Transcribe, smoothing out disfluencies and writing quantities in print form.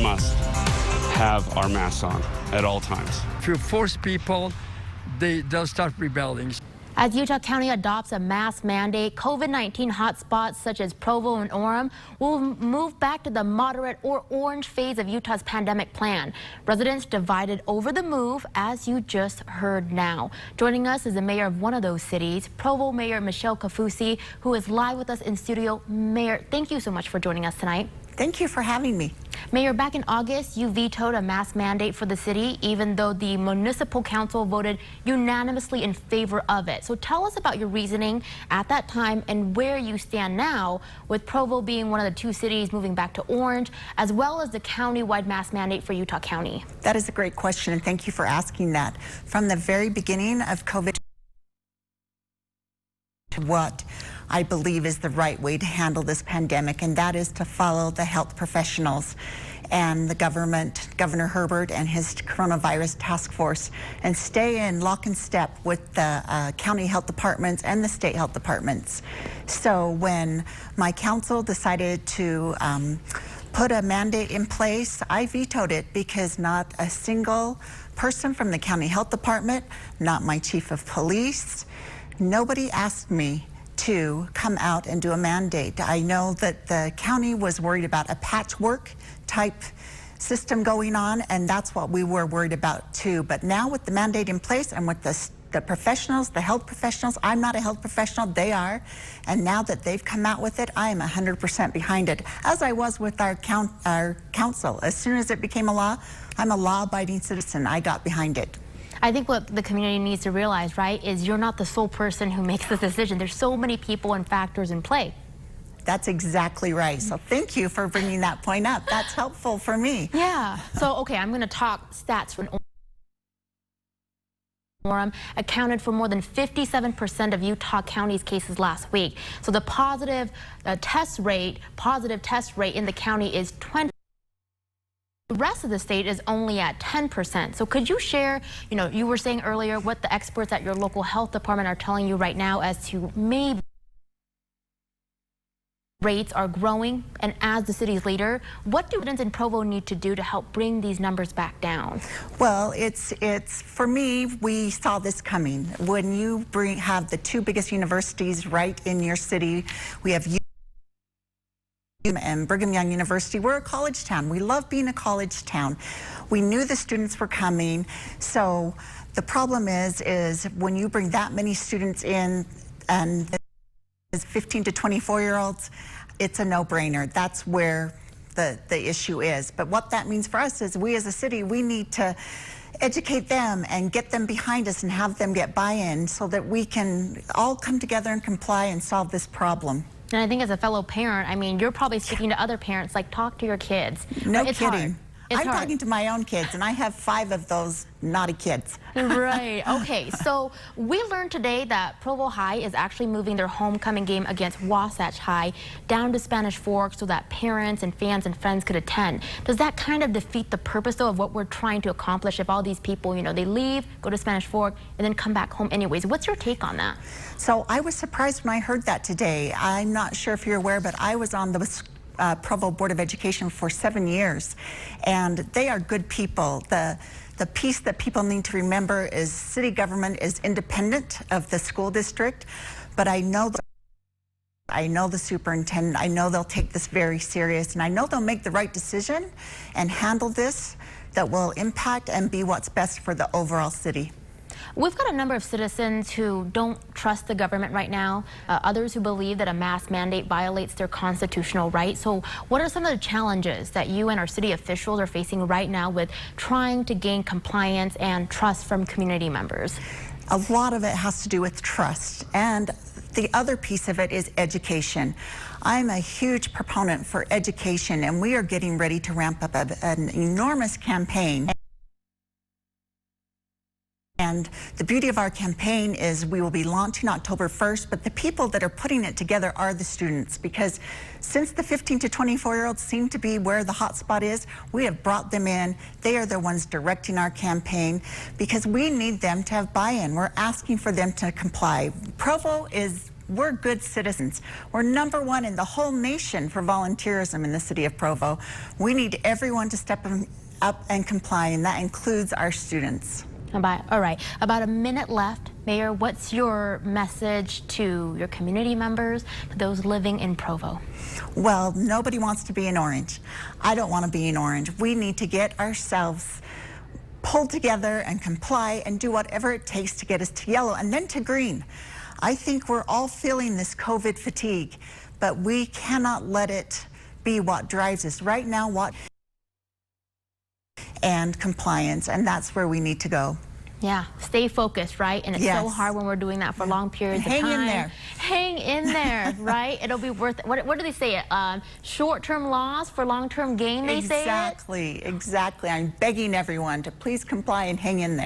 must have our masks on at all times. If you force people, they'll start rebelling. As Utah County adopts a mask mandate, COVID-19 hotspots such as Provo and Orem will move back to the moderate or orange phase of Utah's pandemic plan. Residents divided over the move, as you just heard now. Joining us is the mayor of one of those cities, Provo Mayor Michelle Kaufusi, who is live with us in studio. Mayor, thank you so much for joining us tonight. Thank you for having me. Mayor, back in August, you vetoed a mask mandate for the city, even though the municipal council voted unanimously in favor of it. So tell us about your reasoning at that time and where you stand now, with Provo being one of the two cities moving back to orange, as well as the county-wide mask mandate for Utah County. That is a great question, and thank you for asking that. From the very beginning of COVID, what I believe is the right way to handle this pandemic, and that is to follow the health professionals and the government, Governor Herbert and his coronavirus task force, and stay in lock and step with the county health departments and the state health departments. So when my council decided to put a mandate in place, I vetoed it because not a single person from the county health department, not my chief of police, nobody asked me to come out and do a mandate. I know that the county was worried about a patchwork type system going on, and that's what we were worried about too. But now with the mandate in place and with the professionals, the health professionals, I'm not a health professional, they are, and now that they've come out with it, I am 100% behind it, as I was with our council. As soon as it became a law, I'm a law-abiding citizen. I got behind it. I think what the community needs to realize, right, is you're not the sole person who makes this decision. There's so many people and factors in play. That's exactly right. So thank you for bringing that point up. That's helpful for me. Yeah. So, okay, I'm going to talk stats. Orem accounted for more than 57% of Utah County's cases last week. So the positive test rate in the county is 20%. The rest of the state is only at 10%. So could you share, you were saying earlier what the experts at your local health department are telling you right now as to maybe rates are growing, and as the city's leader, what do residents in Provo need to do to help bring these numbers back down? Well, it's for me, we saw this coming. When you have the two biggest universities right in your city, we have and Brigham Young University. We're a college town. We love being a college town. We knew the students were coming. So the problem is when you bring that many students in, and 15 to 24-year-olds, it's a no-brainer. That's where the issue is. But what that means for us is we as a city, we need to educate them and get them behind us and have them get buy-in so that we can all come together and comply and solve this problem. And I think as a fellow parent, I mean, you're probably speaking to other parents, like talk to your kids. No kidding. Hard. I'm talking to my own kids, and I have 5 of those naughty kids. Right. Okay. So we learned today that Provo High is actually moving their homecoming game against Wasatch High down to Spanish Fork so that parents and fans and friends could attend. Does that kind of defeat the purpose, though, of what we're trying to accomplish if all these people, they leave, go to Spanish Fork, and then come back home anyways? What's your take on that? So I was surprised when I heard that today. I'm not sure if you're aware, but I was on the Provo Board of Education for 7 years, and they are good people. The piece that people need to remember is city government is independent of the school district, but I know the superintendent, I know they'll take this very serious, and I know they'll make the right decision and handle this that will impact and be what's best for the overall city. We've got a number of citizens who don't trust the government right now, others who believe that a mask mandate violates their constitutional right. So what are some of the challenges that you and our city officials are facing right now with trying to gain compliance and trust from community members? A lot of it has to do with trust, and the other piece of it is education. I'm a huge proponent for education, and we are getting ready to ramp up an enormous campaign. And the beauty of our campaign is we will be launching October 1st, but the people that are putting it together are the students, because since the 15 to 24-year-olds seem to be where the hot spot is, we have brought them in. They are the ones directing our campaign because we need them to have buy-in. We're asking for them to comply. Provo is We're good citizens. We're #1 in the whole nation for volunteerism in the city of Provo. We need everyone to step up and comply, and that includes our students. All right, about a minute left. Mayor, what's your message to your community members, to those living in Provo? Well, nobody wants to be in orange. I don't want to be in orange. We need to get ourselves pulled together and comply and do whatever it takes to get us to yellow and then to green. I think we're all feeling this COVID fatigue, but we cannot let it be what drives us. Right now, and compliance, and that's where we need to go. Yeah, stay focused, right? And it's so hard when we're doing that for long periods of time. Hang in there. Hang in there, right? It'll be worth it. What do they say? Short-term loss for long-term gain, they say? Exactly. I'm begging everyone to please comply and hang in there.